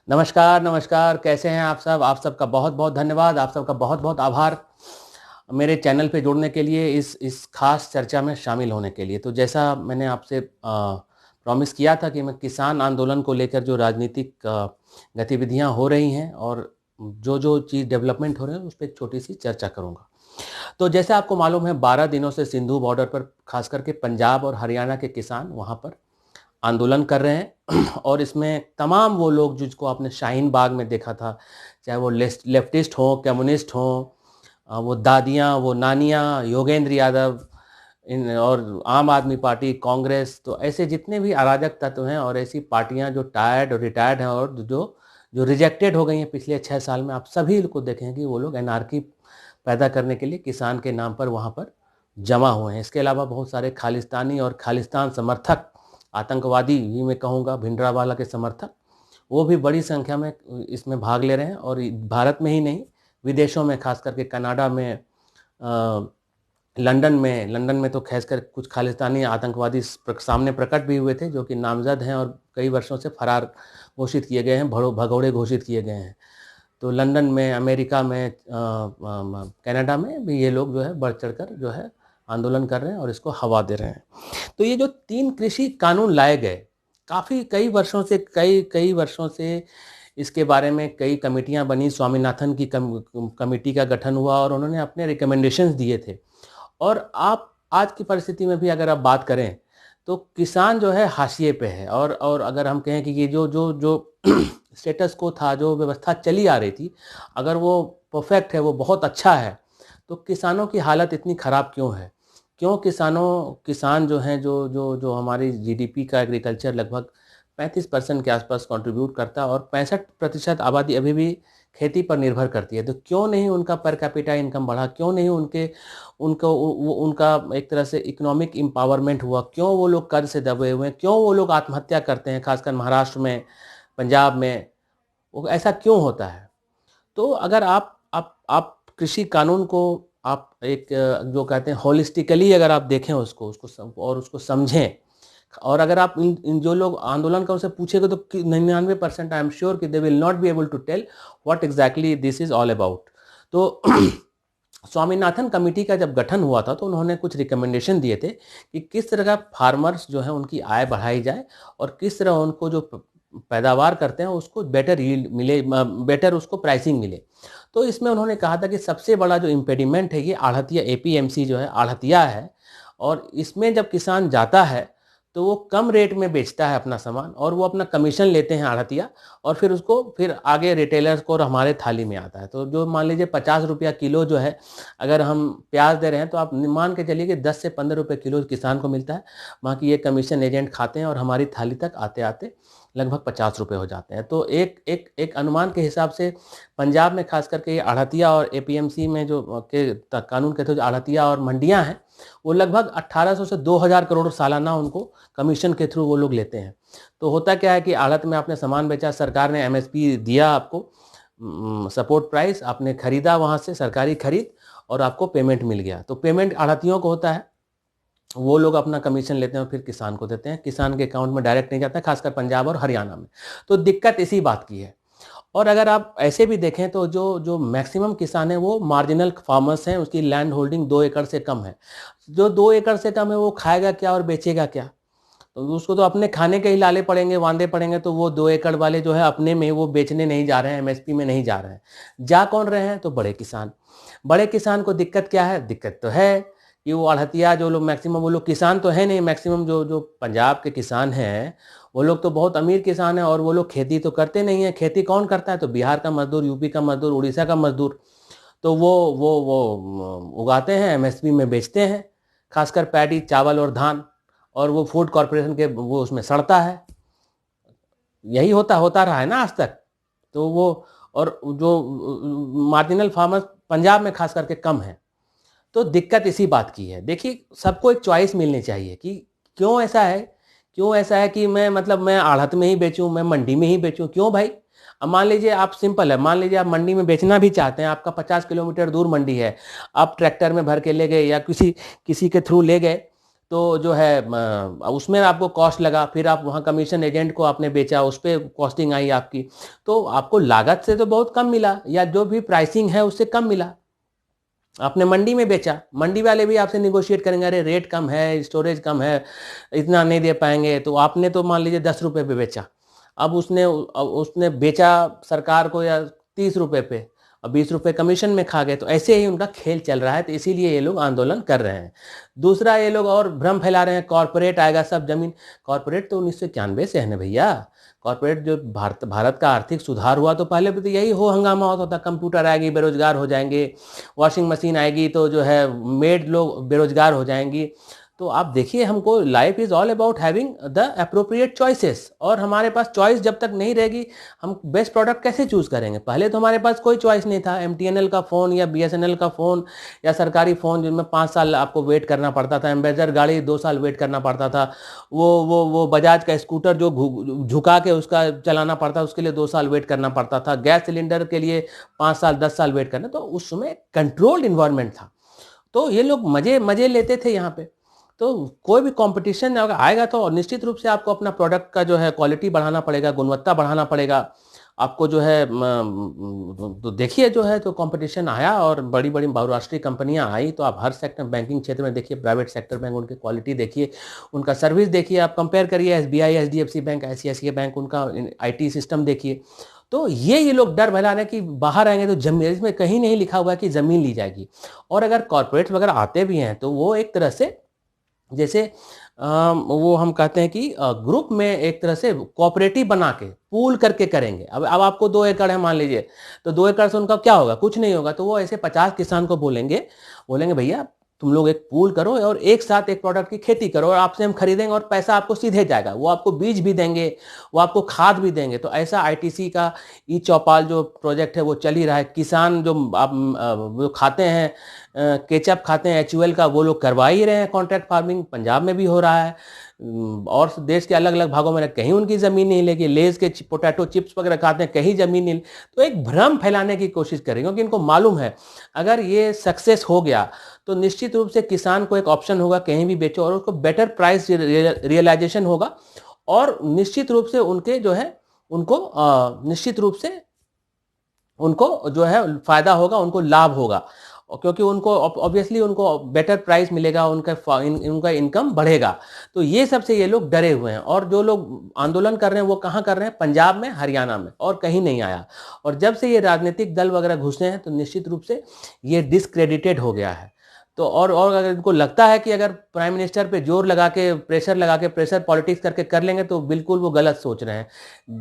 नमस्कार, नमस्कार। कैसे हैं आप सब? आप सबका बहुत-बहुत धन्यवाद, आप सबका बहुत-बहुत आभार, मेरे चैनल पे जुड़ने के लिए, इस ख़ास चर्चा में शामिल होने के लिए। तो जैसा मैंने आपसे प्रॉमिस किया था कि मैं किसान आंदोलन को लेकर जो राजनीतिक गतिविधियाँ हो रही हैं और जो चीज़ डेवलपमेंट हो रहे हैं, उस पे एक छोटी-सी चर्चा करूँगा। तो जैसे आपको मालूम है, 12 दिनों से सिंधु बॉर्डर पर ख़ास करके पंजाब और हरियाणा के किसान वहाँ पर आंदोलन कर रहे हैं और इसमें तमाम वो लोग जिसको आपने शाहीन बाग में देखा था, चाहे वो लेफ्टिस्ट हों, कम्युनिस्ट हों, वो दादियाँ, वो नानियाँ, योगेंद्र यादव इन और आम आदमी पार्टी, कांग्रेस, तो ऐसे जितने भी अराजक तत्व हैं और ऐसी पार्टियां जो टायर्ड और रिटायर्ड हैं और जो जो रिजेक्टेड हो गई हैं पिछले 6 साल में, आप सभी को देखें कि वो लोग एनार्की पैदा करने के लिए किसान के नाम पर वहाँ पर जमा हुए हैं। इसके अलावा बहुत सारे खालिस्तानी और खालिस्तान समर्थक, आतंकवादी भी मैं कहूँगा, भिंडरावाला के समर्थक, वो भी बड़ी संख्या में इसमें भाग ले रहे हैं और भारत में ही नहीं, विदेशों में, खास करके कनाडा में, लंदन में तो खासकर कुछ खालिस्तानी आतंकवादी सामने प्रकट भी हुए थे, जो कि नामजद हैं और कई वर्षों से फरार घोषित किए गए हैं, भगोड़े घोषित किए गए हैं। तो लंदन में, अमेरिका में, कनाडा में भी ये लोग जो है बढ़ चढ़कर जो है आंदोलन कर रहे हैं और इसको हवा दे रहे हैं। तो ये जो 3 कृषि कानून लाए गए, काफ़ी कई वर्षों से इसके बारे में कई कमेटियां बनी। स्वामीनाथन की कमेटी का गठन हुआ और उन्होंने अपने रिकमेंडेशंस दिए थे। और आप आज की परिस्थिति में भी अगर आप बात करें, तो किसान जो है हाशिए पे है और अगर हम कहें कि ये जो स्टेटस को था, जो व्यवस्था चली आ रही थी, अगर वो परफेक्ट है, वो बहुत अच्छा है, तो किसानों की हालत इतनी ख़राब क्यों है? क्यों किसान जो हैं, जो हमारी जीडीपी का एग्रीकल्चर लगभग 35% के आसपास कंट्रीब्यूट करता है और 65% आबादी अभी भी खेती पर निर्भर करती है। तो क्यों नहीं उनका पर कैपिटा इनकम बढ़ा? क्यों नहीं उनका एक तरह से इकोनॉमिक एम्पावरमेंट हुआ? क्यों वो लोग कर्ज से दबे हुए हैं? क्यों वो लोग आत्महत्या करते हैं, खासकर महाराष्ट्र में, पंजाब में? वो ऐसा क्यों होता है? तो अगर आप कृषि कानून को आप एक जो कहते हैं होलिस्टिकली अगर आप देखें उसको समझें, और अगर आप इन जो लोग आंदोलन का उनसे पूछेंगे, तो 99% आई एम श्योर कि they will not be able to tell what exactly this is all about. तो स्वामीनाथन कमेटी का जब गठन हुआ था, तो उन्होंने कुछ रिकमेंडेशन दिए थे कि किस तरह का फार्मर्स जो है उनकी आय बढ़ाई जाए और किस तरह उनको जो पैदावार करते हैं उसको बेटर यील्ड मिले, बेटर उसको प्राइसिंग मिले। तो इसमें उन्होंने कहा था कि सबसे बड़ा जो इम्पेडिमेंट है, ये आढ़तिया, एपीएमसी जो है आढ़तिया है। और इसमें जब किसान जाता है तो वो कम रेट में बेचता है अपना सामान और वो अपना कमीशन लेते हैं आढ़तिया, और फिर आगे रिटेलर्स को और हमारे थाली में आता है। तो जो मान लीजिए 50 रुपया किलो जो है, अगर हम प्याज दे रहे हैं, तो आप मान के चलिए कि 10 से 15 रुपये किलो किसान को मिलता है। बाकी ये कमीशन एजेंट खाते हैं और हमारी थाली तक आते आते लगभग 50 रुपये हो जाते हैं। तो एक अनुमान के हिसाब से पंजाब में खास करके आढ़तिया और एपीएमसी में जो कानून के तहत आढ़तिया और मंडियां हैं, वो लगभग 1800 से 2000 करोड़ सालाना उनको कमीशन के थ्रू वो लोग लेते हैं। तो होता क्या है कि आड़त में आपने सामान बेचा, सरकार ने एमएसपी दिया आपको, सपोर्ट प्राइस, आपने खरीदा वहाँ से सरकारी खरीद और आपको पेमेंट मिल गया। तो पेमेंट आढ़तियों को होता है, वो लोग अपना कमीशन लेते हैं और फिर किसान को देते हैं। किसान के अकाउंट में डायरेक्ट नहीं जाता है, खासकर पंजाब और हरियाणा में। तो दिक्कत इसी बात की है। और अगर आप ऐसे भी देखें तो जो जो मैक्सिमम किसान है वो मार्जिनल फार्मर्स हैं, उसकी लैंड होल्डिंग 2 एकड़ से कम है। जो 2 एकड़ से कम है वो खाएगा क्या और बेचेगा क्या? तो उसको तो अपने खाने के ही लाले पड़ेंगे, वांदे पड़ेंगे। तो वो 2 एकड़ वाले जो है अपने में वो बेचने नहीं जा रहे हैं, एमएसपी में नहीं जा रहे हैं। जा कौन रहे हैं? तो बड़े किसान। बड़े किसान को दिक्कत क्या है? दिक्कत तो है कि वो आढ़तिया जो लोग मैक्सिमम, वो लोग किसान तो है नहीं। मैक्सिमम जो जो पंजाब के किसान हैं, वो लोग तो बहुत अमीर किसान हैं और वो लोग खेती तो करते नहीं है। खेती कौन करता है? तो बिहार का मजदूर, यूपी का मजदूर, उड़ीसा का मजदूर। तो वो उगाते हैं, एमएसपी में बेचते हैं, खासकर पैडी, चावल और धान। और वो फूड कॉरपोरेशन के वो उसमें सड़ता है। यही होता रहा है ना आज तक। तो वो, और जो मार्जिनल फार्मर्स पंजाब में खास करके कम है। तो दिक्कत इसी बात की है। देखिए, सबको एक चॉइस मिलनी चाहिए कि क्यों ऐसा है कि मैं आढ़त में ही बेचूं, मैं मंडी में ही बेचूं? क्यों भाई? अब मान लीजिए आप, सिंपल है, मान लीजिए आप मंडी में बेचना भी चाहते हैं, आपका 50 किलोमीटर दूर मंडी है, आप ट्रैक्टर में भर के ले गए या किसी किसी के थ्रू ले गए, तो जो है उसमें आपको कॉस्ट लगा, फिर आप वहाँ कमीशन एजेंट को आपने बेचा, उस पर कॉस्टिंग आई आपकी, तो आपको लागत से तो बहुत कम मिला, या जो भी प्राइसिंग है उससे कम मिला। आपने मंडी में बेचा, मंडी वाले भी आपसे निगोशिएट करेंगे, अरे रेट कम है, स्टोरेज कम है, इतना नहीं दे पाएंगे, तो आपने तो मान लीजिए 10 रुपये पे बेचा, अब उसने बेचा सरकार को या 30 रुपये पे, और 20 रुपये कमीशन में खा गए। तो ऐसे ही उनका खेल चल रहा है, तो इसीलिए ये लोग आंदोलन कर रहे हैं। दूसरा, ये लोग और भ्रम फैला रहे हैं, कॉरपोरेट आएगा सब जमीन। कॉरपोरेट तो 1991 से है ना भैया। कॉरपोरेट जो भारत का आर्थिक सुधार हुआ, तो पहले भी तो यही हो हंगामा होता था, कंप्यूटर आएगी बेरोजगार हो जाएंगे, वॉशिंग मशीन आएगी तो जो है मेड लोग बेरोजगार हो जाएंगी। तो आप देखिए, हमको life is all about having the appropriate choices, और हमारे पास चॉइस जब तक नहीं रहेगी, हम बेस्ट प्रोडक्ट कैसे चूज करेंगे। पहले तो हमारे पास कोई चॉइस नहीं था, एमटीएनएल का फ़ोन या बीएसएनएल का फ़ोन या सरकारी फ़ोन जिनमें 5 साल आपको वेट करना पड़ता था, एम्बेसडर गाड़ी 2 साल वेट करना पड़ता था, वो बजाज का स्कूटर जो झुका के उसका चलाना पड़ता, उसके लिए 2 साल वेट करना पड़ता था, गैस सिलेंडर के लिए 5 साल 10 साल वेट करना। तो उस समय कंट्रोल्ड इन्वायरमेंट था, तो ये लोग मजे मजे लेते थे यहाँ पे। तो कोई भी कंपटीशन अगर आएगा तो निश्चित रूप से आपको अपना प्रोडक्ट का जो है क्वालिटी बढ़ाना पड़ेगा, गुणवत्ता बढ़ाना पड़ेगा आपको, जो है तो देखिए जो है, तो कंपटीशन आया और बड़ी बड़ी बहुराष्ट्रीय कंपनियां आई, तो आप हर सेक्टर, बैंकिंग क्षेत्र में देखिए, प्राइवेट सेक्टर बैंक, उनकी क्वालिटी देखिए, उनका सर्विस देखिए, आप कंपेयर करिए SBI, HDFC bank, ICICI bank, उनका आईटी सिस्टम देखिए। तो ये लोग डर फैला रहे हैं कि बाहर आएंगे तो जमीन, इसमें कहीं नहीं लिखा हुआ है कि जमीन ली जाएगी। और अगर कॉर्पोरेट्स वगैरह आते भी हैं तो वो एक तरह से, जैसे वो हम कहते हैं कि ग्रुप में एक तरह से कोऑपरेटिव बना के पूल करके करेंगे। अब आपको 2 एकड़ है मान लीजिए, तो 2 एकड़ से उनका क्या होगा, कुछ नहीं होगा। तो वो ऐसे 50 किसान को बोलेंगे भैया तुम लोग एक पूल करो और एक साथ एक प्रोडक्ट की खेती करो, और आपसे हम खरीदेंगे और पैसा आपको सीधे जाएगा, वो आपको बीज भी देंगे, वो आपको खाद भी देंगे। तो ऐसा आईटीसी का ई चौपाल जो प्रोजेक्ट है वो चल ही रहा है। किसान जो आप जो खाते हैं, केचप खाते हैं एचयूएल का, वो लोग करवा ही रहे हैं कॉन्ट्रैक्ट फार्मिंग, पंजाब में भी हो रहा है, और देश के अलग अलग भागों में कहीं उनकी ज़मीन नहीं लेगी। लेज के पोटैटो चिप्स वगैरह खाते हैं, कहीं ज़मीन नहीं। तो एक भ्रम फैलाने की कोशिश करेंगे, क्योंकि इनको मालूम है अगर ये सक्सेस हो गया तो निश्चित रूप से किसान को एक ऑप्शन होगा, कहीं भी बेचो, और उसको बेटर प्राइस रियलाइजेशन होगा, और निश्चित रूप से उनके जो है उनको निश्चित रूप से उनको जो है फायदा होगा, उनको लाभ होगा, क्योंकि उनको ऑब्वियसली उनको बेटर प्राइस मिलेगा, उनका इनकम बढ़ेगा। तो ये सबसे ये लोग डरे हुए हैं, और जो लोग आंदोलन कर रहे हैं वो कहाँ कर रहे हैं, पंजाब में, हरियाणा में, और कहीं नहीं आया। और जब से ये राजनीतिक दल वगैरह घुसे हैं तो निश्चित रूप से ये डिस्क्रेडिटेड हो गया है। तो और अगर इनको लगता है कि अगर प्राइम मिनिस्टर पे जोर लगा के, प्रेशर पॉलिटिक्स करके कर लेंगे, तो बिल्कुल वो गलत सोच रहे हैं।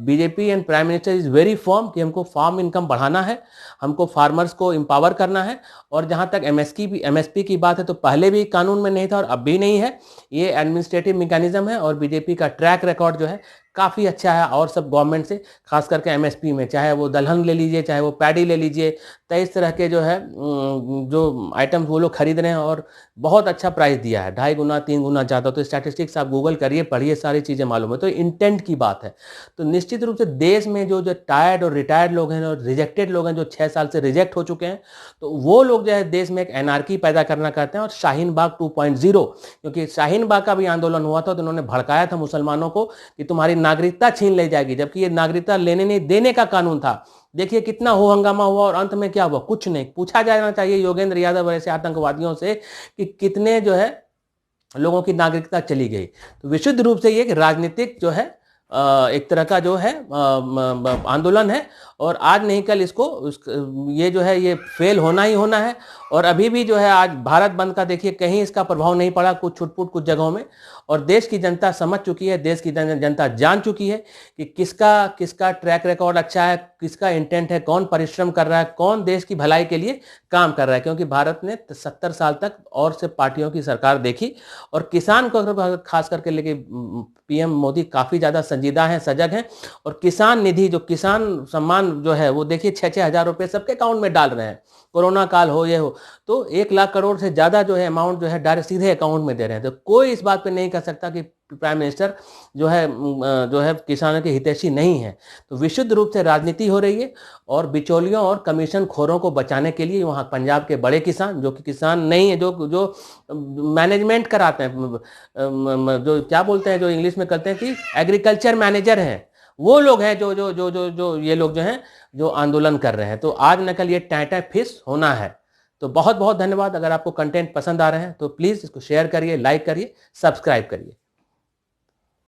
BJP and prime minister is very firm कि हमको फार्म इनकम बढ़ाना है, हमको फार्मर्स को एम्पावर करना है। और जहां तक एमएसपी की बात है, तो पहले भी कानून में नहीं था और अब भी नहीं है, ये एडमिनिस्ट्रेटिव मैकेनिज्म है। और बीजेपी का ट्रैक रिकॉर्ड जो है काफ़ी अच्छा है और सब गवर्नमेंट से, खास करके एमएसपी में, चाहे वो दलहन ले लीजिए, चाहे वो पैडी ले लीजिए, 23 तरह के जो है जो आइटम्स वो लोग खरीद रहे हैं, और बहुत अच्छा प्राइस दिया है, 2.5 गुना 3 गुना ज़्यादा। तो स्टैटिस्टिक्स आप गूगल करिए, पढ़िए, सारी चीज़ें मालूम है। तो इंटेंट की बात है। तो निश्चित रूप से देश में जो टायर्ड और रिटायर्ड लोग हैं और रिजेक्टेड लोग हैं, जो 6 साल से रिजेक्ट हो चुके हैं, तो वो लोग जो है देश में एक एनार्की पैदा करना चाहते हैं। और शाहीन बाग 2.0, क्योंकि शाहीन बाग का भी आंदोलन हुआ था, तो उन्होंने भड़काया था मुसलमानों को कि तुम्हारी नागरिकता छीन ली जाएगी, जबकि ये नागरिकता लेने नहीं देने का कानून था। देखिए कितना हो हंगामा हुआ, और अंत में क्या हुआ, कुछ नहीं। पूछा जाना चाहिए योगेंद्र यादव ऐसे आतंकवादियों से कि कितने जो है लोगों की नागरिकता चली गई। तो विशुद्ध रूप से ये एक राजनीतिक जो है एक तरह का जो है आंदोलन है, और आज नहीं कल ये जो है ये फेल होना ही होना है। और अभी भी जो है आज भारत बंद का देखिए कहीं इसका प्रभाव नहीं पड़ा, कुछ छुटपुट कुछ जगहों में। और देश की जनता समझ चुकी है, देश की जनता जान चुकी है कि किसका ट्रैक रिकॉर्ड अच्छा है, किसका इंटेंट है, कौन परिश्रम कर रहा है, कौन देश की भलाई के लिए काम कर रहा है। क्योंकि भारत ने 70 साल तक और से पार्टियों की सरकार देखी, और किसान को खास करके लेके पीएम मोदी काफी ज्यादा संजीदा हैं, सजग हैं। और किसान निधि, जो किसान सम्मान जो है, वो देखिए 6-6 हजार रुपए सबके अकाउंट में डाल रहे हैं, कोरोना काल हो ये हो। तो 1 लाख करोड़ से ज्यादा जो है अमाउंट जो है डायरेक्ट सीधे अकाउंट में दे रहे हैं। तो कोई इस बात पे नहीं कह कह सकता कि प्राइम मिनिस्टर जो है किसानों के हितैषी नहीं है। तो विशुद्ध रूप से राजनीति हो रही है और बिचौलियों और कमीशन खोरों को बचाने के लिए वहाँ पंजाब के बड़े किसान, जो कि किसान नहीं है, जो मैनेजमेंट कराते हैं, जो क्या बोलते हैं, जो इंग्लिश में कहते हैं कि एग्रीकल्चर मैनेजर हैं, वो लोग हैं जो ये लोग जो हैं जो आंदोलन कर रहे हैं। तो आज न कल ये टाटा फिश होना है। तो बहुत बहुत धन्यवाद। अगर आपको कंटेंट पसंद आ रहे हैं तो प्लीज़ इसको शेयर करिए, लाइक करिए, सब्सक्राइब करिए।